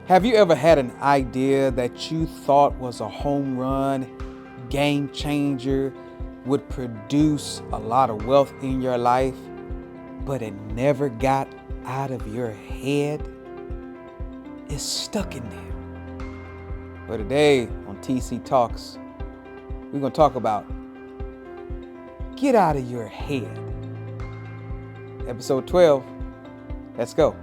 Have you ever had an idea that you thought was a home run, game changer, would produce a lot of wealth in your life, but it never got out of your head? It's stuck in there. But today on TC Talks, we're going to talk about get out of your head. Episode 12. Let's go.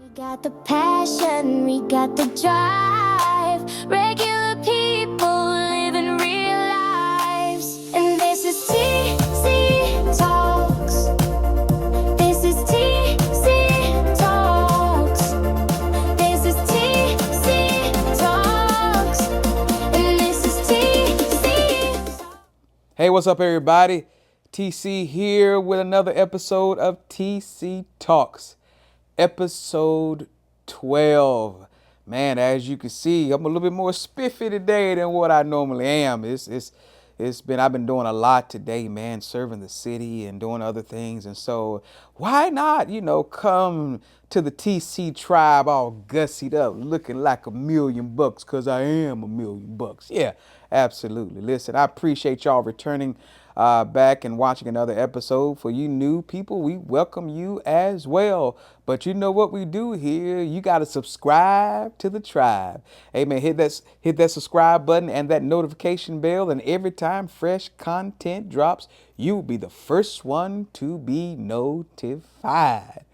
We got the passion, we got the drive. Regular people living real lives. And this is TC Talks. This is TC Talks. This is TC Talks. And this is TC. Hey, what's up, everybody? TC here with another episode of TC Talks. Episode 12. Man, as you can see, I'm a little bit more spiffy today than what I normally am. I've been doing a lot today, man, serving the city and doing other things. And so why not, come to the TC tribe all gussied up, looking like $1,000,000 because I am $1,000,000. Yeah, absolutely. Listen, I appreciate y'all returning back and watching another episode. For you new people, we welcome you as well. But you know what we do here? You got to subscribe to the tribe. Hey man, hit that subscribe button and that notification bell, and every time fresh content drops, you will be the first one to be notified.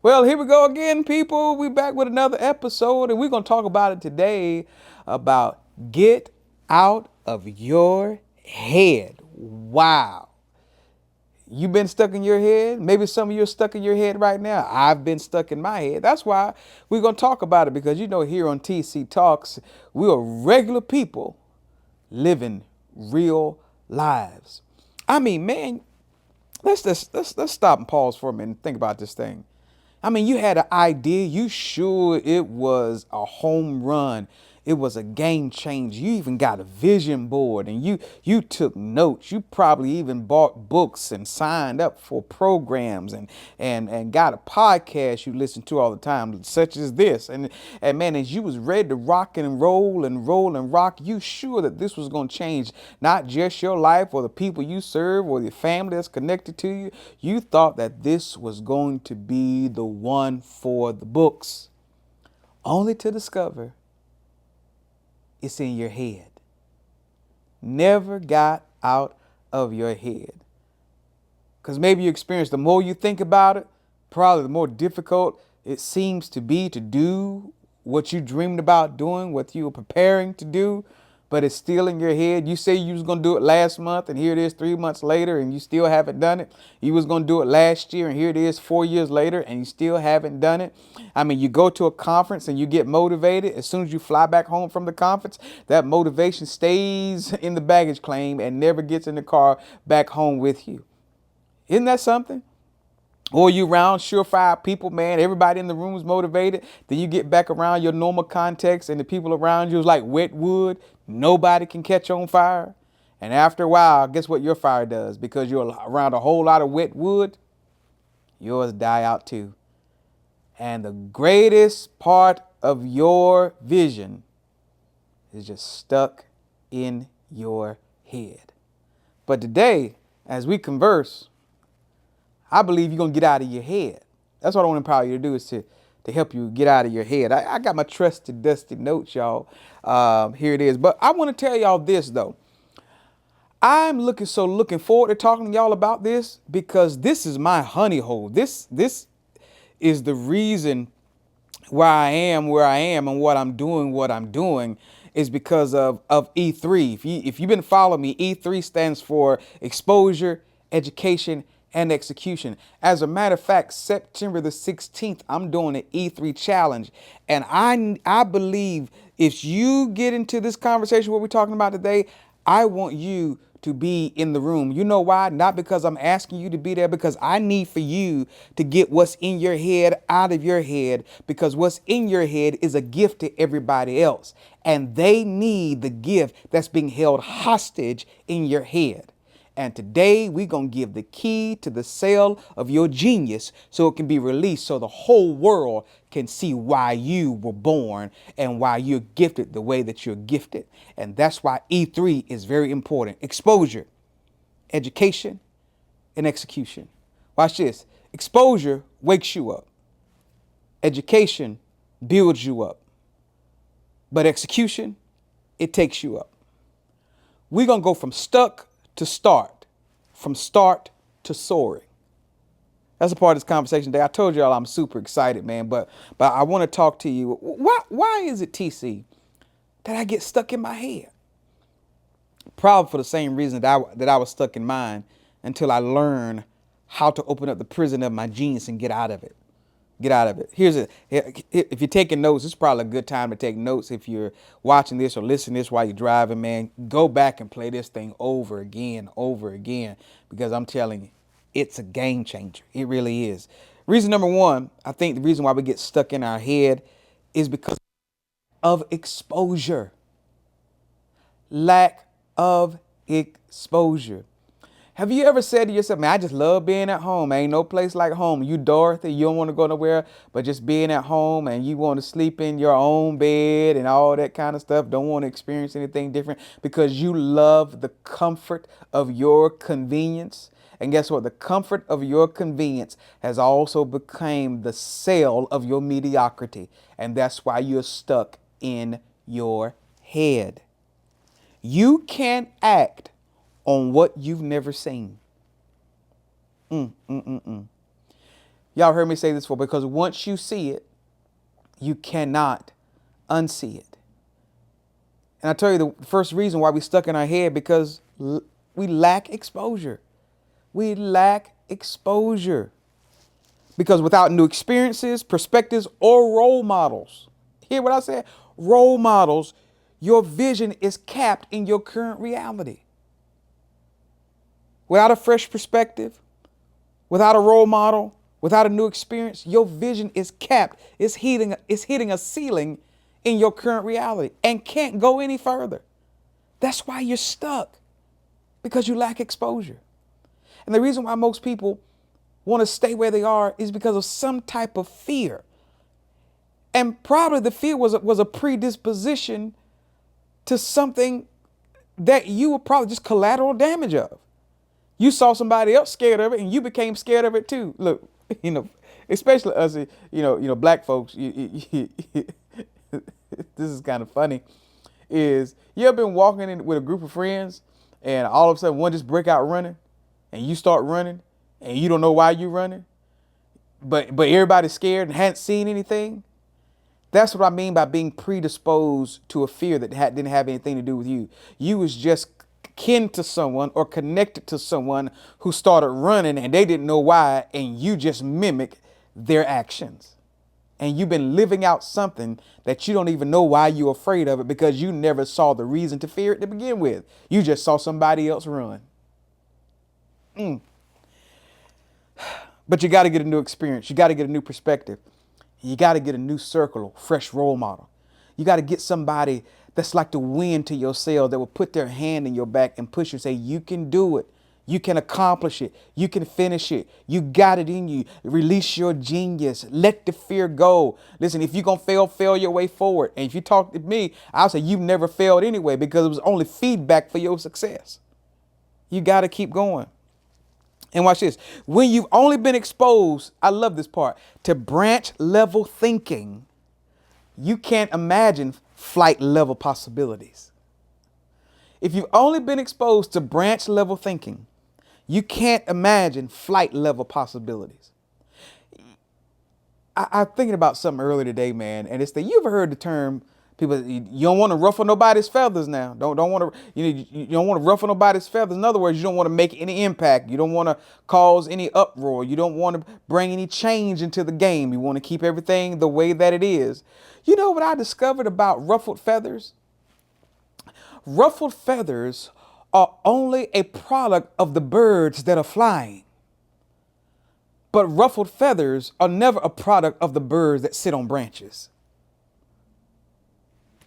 Well, here we go again, people. We back with another episode, and we're going to talk about it today about get out of your head. Wow. You've been stuck in your head. Maybe some of you are stuck in your head right now. I've been stuck in my head. That's why we're going to talk about it, because here on TC Talks, we are regular people living real lives. I mean, man, let's stop and pause for a minute and think about this thing. I mean, you had an idea. You sure it was a home run. It was a game changer. You even got a vision board, and you took notes. You probably even bought books and signed up for programs and got a podcast you listen to all the time, such as this. And man, as you was ready to rock and roll and rock, you sure that this was going to change not just your life or the people you serve or your family that's connected to you. You thought that this was going to be the one for the books, only to discover it's in your head. Never got out of your head. Because maybe you experience, the more you think about it, probably the more difficult it seems to be to do what you dreamed about doing, what you were preparing to do, but it's still in your head. You say you was going to do it last month, and here it is 3 months later, and you still haven't done it. You was going to do it last year, and here it is 4 years later, and you still haven't done it. I mean, you go to a conference and you get motivated. As soon as you fly back home from the conference, that motivation stays in the baggage claim and never gets in the car back home with you. Isn't that something? Or you around surefire people, man, everybody in the room is motivated. Then you get back around your normal context and the people around you is like wet wood. Nobody can catch on fire. And after a while, guess what your fire does? Because you're around a whole lot of wet wood, yours die out too. And the greatest part of your vision is just stuck in your head. But today, as we converse, I believe you're going to get out of your head. That's what I want to empower you to do, is to help you get out of your head. I got my trusted dusty notes, y'all. Here it is. But I want to tell y'all this, though. I'm looking forward to talking to y'all about this, because this is my honey hole. This is the reason where I am and what I'm doing is because of E3. If you've been following me, E3 stands for exposure, education, and execution. As a matter of fact, September the 16th, I'm doing an E3 challenge. And I believe if you get into this conversation, what we're talking about today, I want you to be in the room. You know why? Not because I'm asking you to be there, because I need for you to get what's in your head out of your head, because what's in your head is a gift to everybody else. And they need the gift that's being held hostage in your head. And today we're going to give the key to the cell of your genius so it can be released so the whole world can see why you were born and why you're gifted the way that you're gifted. And that's why E3 is very important. Exposure, education, and execution. Watch this. Exposure wakes you up. Education builds you up. But execution, it takes you up. We're going to go from stuck to start, from start to soaring. That's a part of this conversation today. I told y'all I'm super excited, man, but I want to talk to you. Why is it, TC, that I get stuck in my head? Probably for the same reason that I was stuck in mine until I learned how to open up the prison of my genius and get out of it. Get out of it. If you're taking notes, it's probably a good time to take notes. If you're watching this or listening to this while you're driving, man, go back and play this thing over again, because I'm telling you, it's a game changer. It really is. Reason number one, I think the reason why we get stuck in our head is because of exposure. Lack of exposure. Have you ever said to yourself, man, I just love being at home. Ain't no place like home. You Dorothy, you don't want to go nowhere but just being at home, and you want to sleep in your own bed and all that kind of stuff. Don't want to experience anything different because you love the comfort of your convenience. And guess what? The comfort of your convenience has also become the cell of your mediocrity. And that's why you're stuck in your head. You can't act on what you've never seen. Y'all heard me say this before, because once you see it, you cannot unsee it. And I tell you the first reason why we stuck in our head, because we lack exposure. We lack exposure. Because without new experiences, perspectives, or role models, hear what I said? Role models, your vision is capped in your current reality. Without a fresh perspective, without a role model, without a new experience, your vision is capped. It's hitting a ceiling in your current reality and can't go any further. That's why you're stuck, because you lack exposure. And the reason why most people want to stay where they are is because of some type of fear. And probably the fear was a predisposition to something that you were probably just collateral damage of. You saw somebody else scared of it and you became scared of it too. Look, especially us, black folks, this is kind of funny, is you ever been walking in with a group of friends and all of a sudden one just break out running and you start running and you don't know why you're running, but everybody's scared and hadn't seen anything? That's what I mean by being predisposed to a fear that didn't have anything to do with you. You was just kin to someone or connected to someone who started running and they didn't know why, and you just mimic their actions. And you've been living out something that you don't even know why you're afraid of it, because you never saw the reason to fear it to begin with. You just saw somebody else run. But you got to get a new experience. You got to get a new perspective. You got to get a new circle, fresh role model. You got to get somebody that's like the wind to your sail, that will put their hand in your back and push you and say, you can do it. You can accomplish it. You can finish it. You got it in you. Release your genius. Let the fear go. Listen, if you're going to fail your way forward. And if you talk to me, I'll say you've never failed anyway, because it was only feedback for your success. You got to keep going. And watch this. When you've only been exposed, I love this part, to branch level thinking, you can't imagine flight level possibilities. If you've only been exposed to branch level thinking, you can't imagine flight level possibilities. I'm thinking about something earlier today, man, and it's that you ever heard the term, people, you don't want to ruffle nobody's feathers now. Don't want to, you don't want to ruffle nobody's feathers. In other words, you don't want to make any impact. You don't want to cause any uproar. You don't want to bring any change into the game. You want to keep everything the way that it is. You know what I discovered about ruffled feathers? Ruffled feathers are only a product of the birds that are flying. But ruffled feathers are never a product of the birds that sit on branches.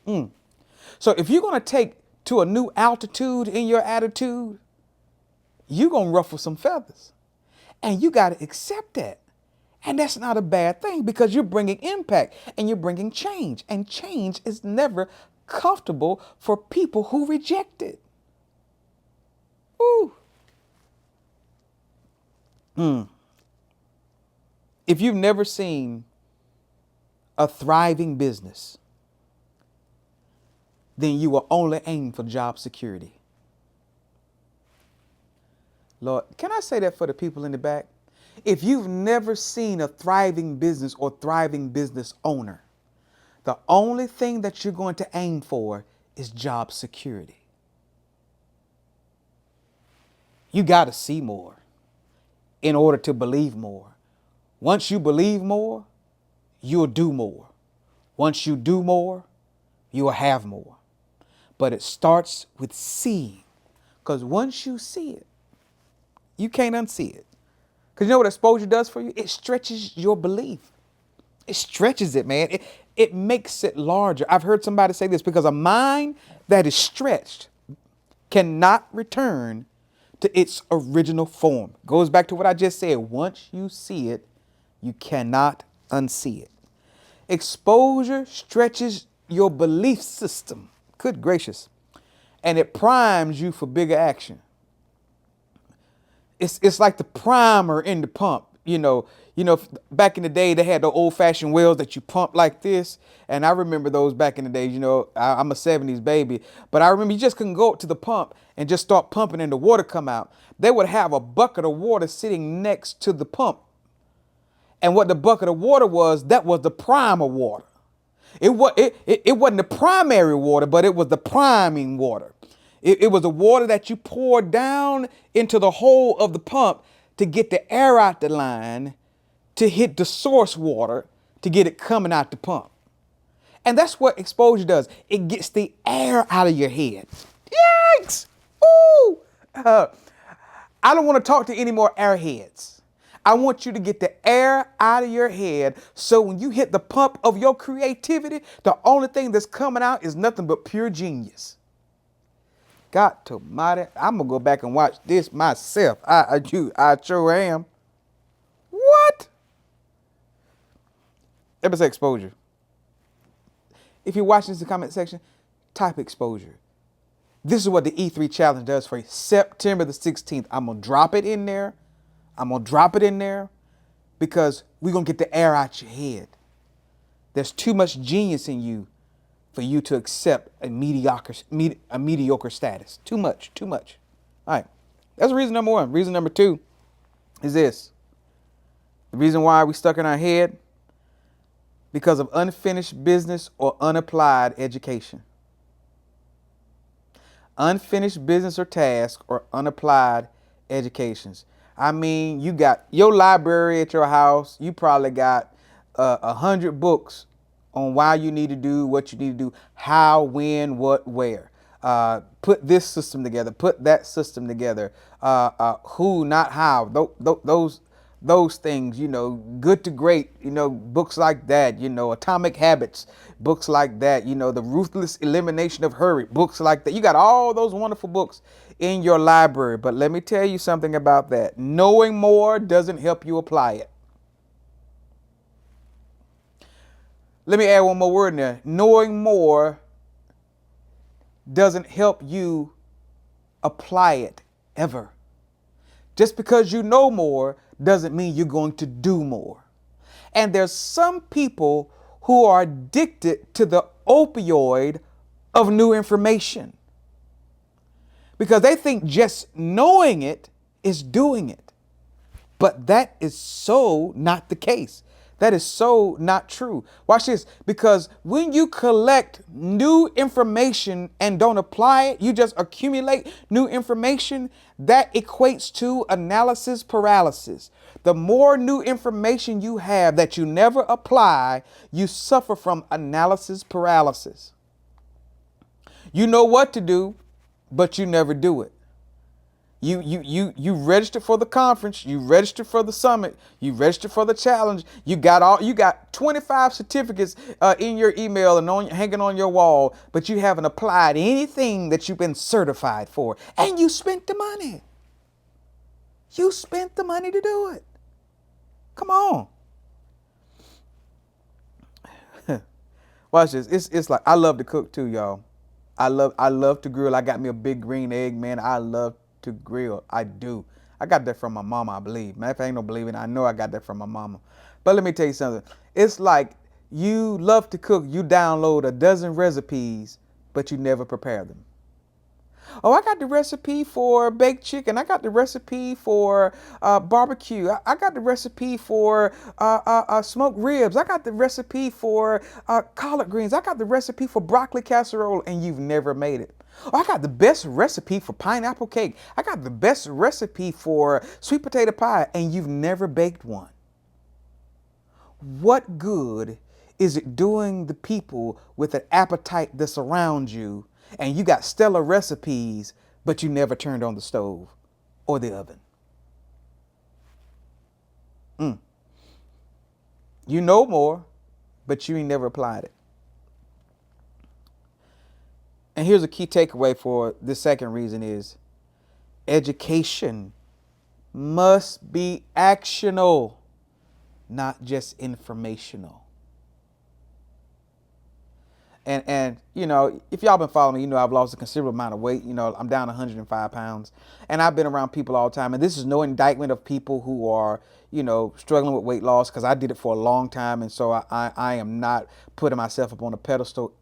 So if you're going to take to a new altitude in your attitude, you're going to ruffle some feathers. And you got to accept that. And that's not a bad thing because you're bringing impact and you're bringing change. And change is never comfortable for people who reject it. Ooh. If you've never seen a thriving business, then you will only aim for job security. Lord, can I say that for the people in the back? If you've never seen a thriving business or thriving business owner, the only thing that you're going to aim for is job security. You got to see more in order to believe more. Once you believe more, you'll do more. Once you do more, you'll have more. But it starts with seeing. Because once you see it, you can't unsee it. Because you know what exposure does for you? It stretches your belief. It stretches it, man. It makes it larger. I've heard somebody say this, because a mind that is stretched cannot return to its original form. Goes back to what I just said. Once you see it, you cannot unsee it. Exposure stretches your belief system. Good gracious. And it primes you for bigger action. It's like the primer in the pump. You know, back in the day, they had the old fashioned wells that you pump like this. And I remember those back in the day. I'm a 70s baby, but I remember you just couldn't go up to the pump and just start pumping and the water come out. They would have a bucket of water sitting next to the pump. And what the bucket of water was, that was the primer water. It wasn't the primary water, but it was the priming water. It was the water that you poured down into the hole of the pump to get the air out the line, to hit the source water, to get it coming out the pump. And that's what exposure does. It gets the air out of your head. Yikes! Ooh! I don't want to talk to any more airheads. I want you to get the air out of your head so when you hit the pump of your creativity, the only thing that's coming out is nothing but pure genius. God almighty, I'm going to go back and watch this myself. I sure am. What? Ever say exposure? If you're watching this in the comment section, type exposure. This is what the E3 challenge does for you. September the 16th. I'm going to drop it in there. Because we're going to get the air out your head. There's too much genius in you for you to accept a mediocre status. Too much. All right. That's reason number one. Reason number two is this. The reason why we stuck in our head, because of unfinished business or unapplied education. Unfinished business or task or unapplied educations. I mean, you got your library at your house. You probably got 100 books on why you need to do what you need to do, how, when, what, where. Put this system together. Put that system together. Who, not how. Those things, good to great, books like that, Atomic Habits, books like that, the Ruthless Elimination of Hurry, books like that. You got all those wonderful books in your library. But let me tell you something about that. Knowing more doesn't help you apply it. Let me add one more word in there. Knowing more doesn't help you apply it ever. Just because you know more doesn't mean you're going to do more. And there's some people who are addicted to the opioid of new information, because they think just knowing it is doing it. But that is so not the case. That is so not true. Watch this. Because when you collect new information and don't apply it, you just accumulate new information, that equates to analysis paralysis. The more new information you have that you never apply, you suffer from analysis paralysis. You know what to do, but you never do it. You register for the conference, you register for the summit, you register for the challenge. You got 25 certificates in your email and hanging on your wall, but you haven't applied anything that you've been certified for, and you spent the money. You spent the money to do it. Come on. Watch this. It's like, I love to cook too, y'all. I love to grill. I got me a big green egg, man. I love to grill. I do. I got that from my mama, I believe. Man, if I ain't no believing, I know I got that from my mama. But let me tell you something. It's like you love to cook. You download a dozen recipes, but you never prepare them. Oh, I got the recipe for baked chicken. I got the recipe for barbecue. I got the recipe for smoked ribs. I got the recipe for collard greens. I got the recipe for broccoli casserole, and you've never made it. Oh, I got the best recipe for pineapple cake. I got the best recipe for sweet potato pie, and you've never baked one. What good is it doing the people with an appetite that surrounds you, and you got stellar recipes, but you never turned on the stove or the oven? You know more, but you ain't never applied it. And here's a key takeaway for the second reason is education must be actionable, not just informational. And you know, if y'all been following me, you know I've lost a considerable amount of weight. You know, I'm down 105 pounds. And I've been around people all the time. And this is no indictment of people who are, you know, struggling with weight loss, because I did it for a long time. And so I am not putting myself up on a pedestal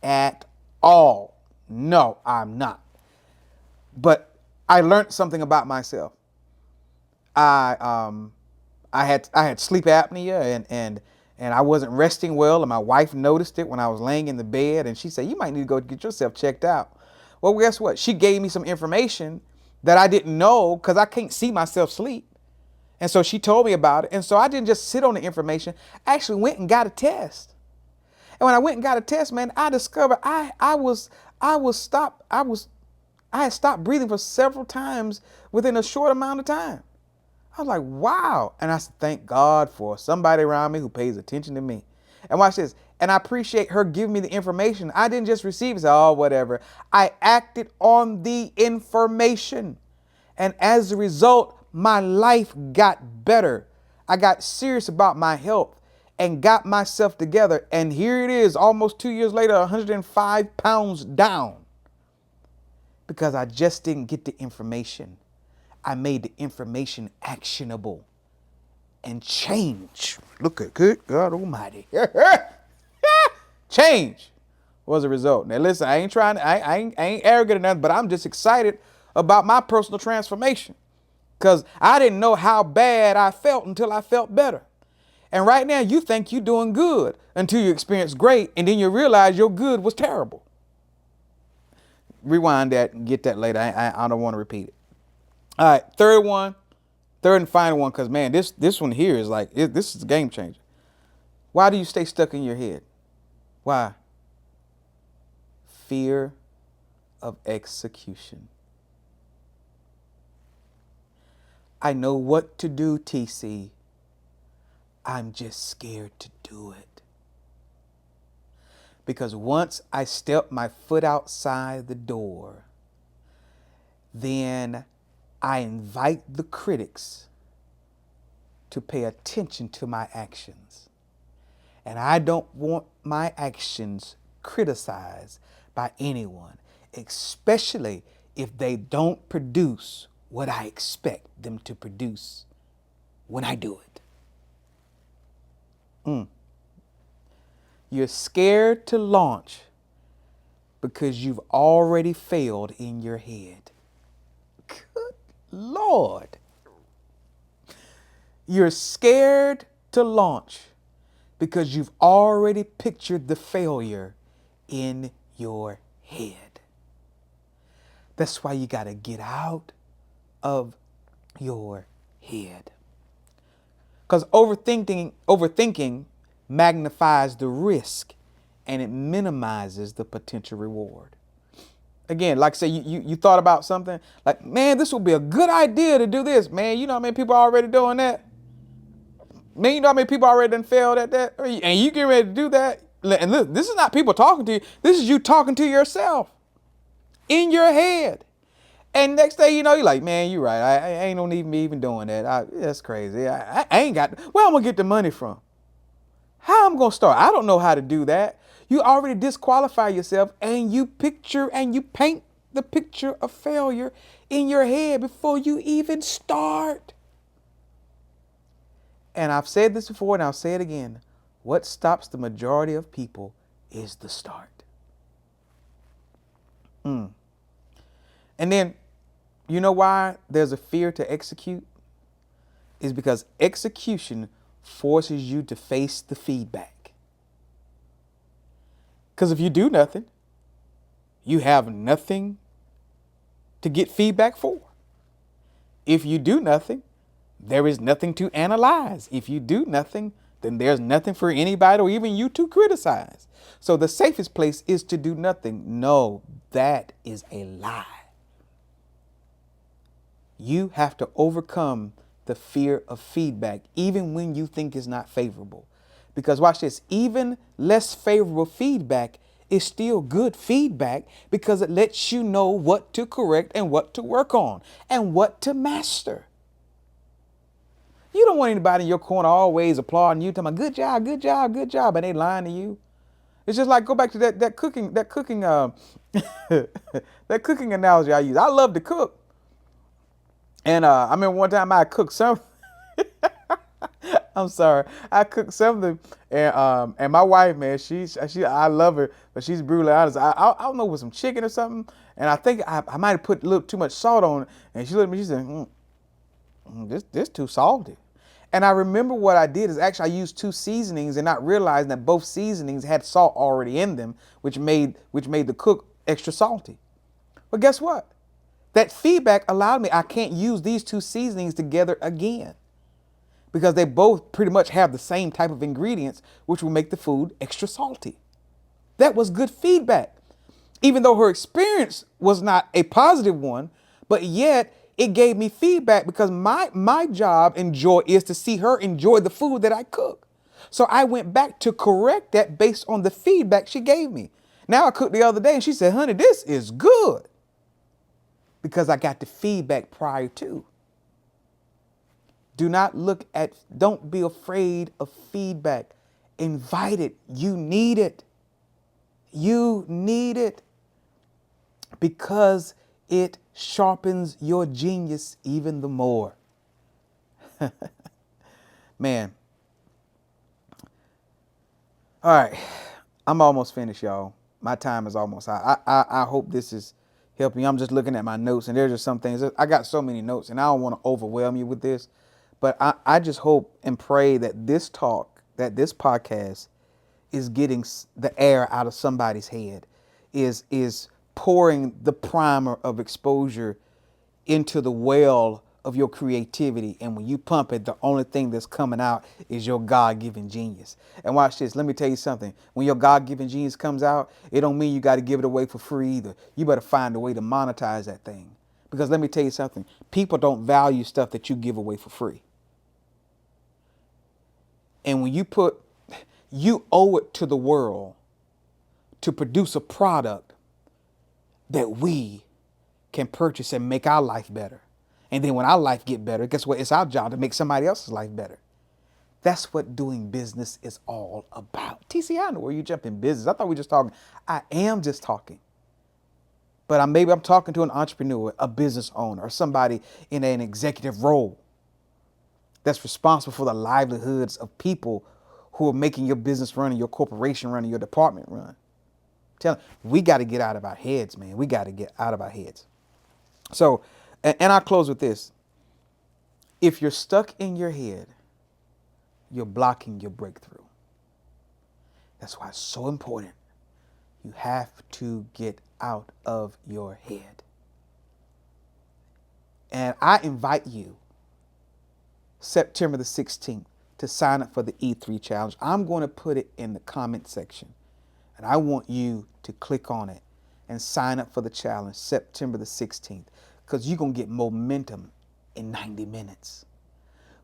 at all. No, I'm not. But I learned something about myself. I had sleep apnea, and I wasn't resting well, and my wife noticed it when I was laying in the bed, and she said, you might need to go get yourself checked out. Well, guess what? She gave me some information that I didn't know, because I can't see myself sleep. And so she told me about it. And so I didn't just sit on the information. I actually went and got a test. And when I went and got a test, man, I discovered I had stopped breathing for several times within a short amount of time. I was like, wow. And I said, thank God for somebody around me who pays attention to me. And watch this. And I appreciate her giving me the information. I didn't just receive it and say, oh, whatever. I acted on the information. And as a result, my life got better. I got serious about my health and got myself together. And here it is, almost 2 years later, 105 pounds down. Because I just didn't get the information. I made the information actionable and change. Look at good God Almighty. Change was a result. Now listen, I ain't arrogant or nothing, but I'm just excited about my personal transformation, because I didn't know how bad I felt until I felt better. And right now you think you're doing good until you experience great, and then you realize your good was terrible. Rewind that and get that later. I don't want to repeat it. All right, third and final one, because, man, this one here is like, this is a game changer. Why do you stay stuck in your head? Why? Fear of execution. I know what to do, TC. I'm just scared to do it. Because once I step my foot outside the door, then I invite the critics to pay attention to my actions. And I don't want my actions criticized by anyone, especially if they don't produce what I expect them to produce when I do it. You're scared to launch because you've already failed in your head. Good Lord. You're scared to launch because you've already pictured the failure in your head. That's why you got to get out of your head. Because overthinking magnifies the risk and it minimizes the potential reward. Again, like I say, you thought about something like, man, this would be a good idea to do this. Man, you know how many people are already doing that? Man, you know how many people already done failed at that? And you get ready to do that. And look, this is not people talking to you. This is you talking to yourself in your head. And next day, you know, you're like, man, you're right. I ain't no need me even doing that. That's crazy. I ain't got, where I'm going to get the money from? How I'm going to start? I don't know how to do that. You already disqualify yourself and you picture and you paint the picture of failure in your head before you even start. And I've said this before and I'll say it again. What stops the majority of people is the start. And then, you know why there's a fear to execute? Is because execution forces you to face the feedback. Because if you do nothing, you have nothing to get feedback for. If you do nothing, there is nothing to analyze. If you do nothing, then there's nothing for anybody or even you to criticize. So the safest place is to do nothing. No, that is a lie. You have to overcome the fear of feedback, even when you think it's not favorable. Because watch this, even less favorable feedback is still good feedback because it lets you know what to correct and what to work on and what to master. You don't want anybody in your corner always applauding you, talking about good job, good job, good job, and they lying to you. It's just like, go back to that cooking that cooking analogy I use. I love to cook. And I remember one time I cooked something. I'm sorry. I cooked something, and my wife, man, she I love her, but she's brutally honest. I don't know, with some chicken or something, and I think I might have put a little too much salt on it. And she looked at me, she said, this too salty. And I remember what I did is actually I used two seasonings and not realizing that both seasonings had salt already in them, which made the cook extra salty. But guess what? That feedback allowed me, I can't use these two seasonings together again because they both pretty much have the same type of ingredients, which will make the food extra salty. That was good feedback. Even though her experience was not a positive one, but yet it gave me feedback because my job and joy is to see her enjoy the food that I cook. So I went back to correct that based on the feedback she gave me. Now I cooked the other day and she said, honey, this is good. Because I got the feedback prior to. Don't be afraid of feedback. Invite it. You need it. You need it. Because it sharpens your genius even the more. Man. All right. I'm almost finished, y'all. My time is almost out. I hope this is helping you. I'm just looking at my notes, and there's just some things. I got so many notes, and I don't want to overwhelm you with this. But I just hope and pray that this podcast is getting the air out of somebody's head, is pouring the primer of exposure into the well of your creativity. And when you pump it, the only thing that's coming out is your God-given genius. And watch this. Let me tell you something. When your God-given genius comes out, it don't mean you got to give it away for free either. You better find a way to monetize that thing. Because let me tell you something. People don't value stuff that you give away for free. And when you owe it to the world to produce a product that we can purchase and make our life better. And then when our life get better, guess what? It's our job to make somebody else's life better. That's what doing business is all about. TC, I know where you jump in business. I thought we were just talking. I am just talking. But maybe I'm talking to an entrepreneur, a business owner, or somebody in an executive role that's responsible for the livelihoods of people who are making your business run and your corporation run and your department run. We got to get out of our heads, man. We got to get out of our heads. So, and I'll close with this. If you're stuck in your head, you're blocking your breakthrough. That's why it's so important. You have to get out of your head. And I invite you, September the 16th, to sign up for the E3 challenge. I'm going to put it in the comment section. And I want you to click on it and sign up for the challenge September the 16th, because you're going to get momentum in 90 minutes.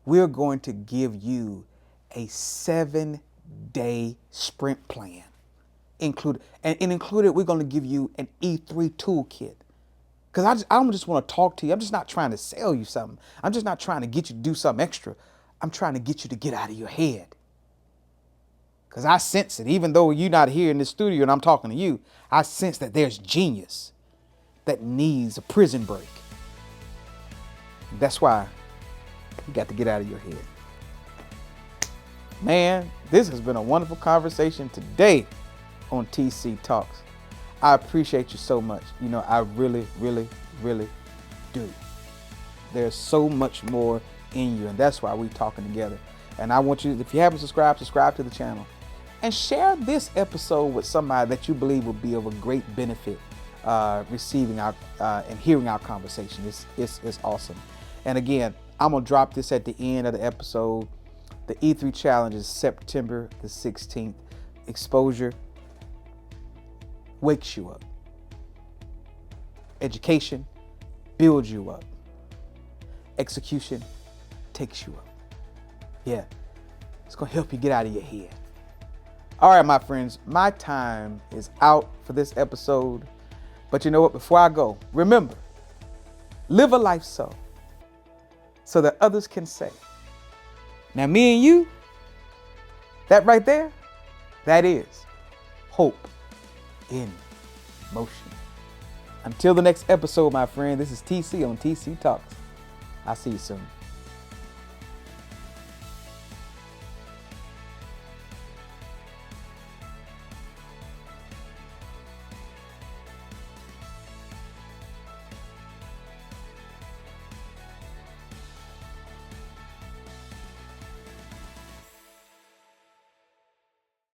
We're going to give you a 7-day sprint plan. Included, we're going to give you an E3 toolkit. Because I don't just want to talk to you. I'm just not trying to sell you something. I'm just not trying to get you to do something extra. I'm trying to get you to get out of your head. Because I sense it, even though you're not here in the studio and I'm talking to you, I sense that there's genius that needs a prison break. That's why you got to get out of your head. Man, this has been a wonderful conversation today on TC Talks. I appreciate you so much. You know, I really, really, really do. There's so much more in you, and that's why we're talking together. And I want you, if you haven't subscribed, subscribe to the channel. And share this episode with somebody that you believe will be of a great benefit receiving our and hearing our conversation. It's awesome. And again, I'm going to drop this at the end of the episode. The E3 Challenge is September the 16th. Exposure wakes you up. Education builds you up. Execution takes you up. Yeah, it's going to help you get out of your head. All right, my friends, my time is out for this episode. But you know what? Before I go, remember, live a life so that others can say, now me and you, that right there, that is hope in motion. Until the next episode, my friend, this is TC on TC Talks. I'll see you soon.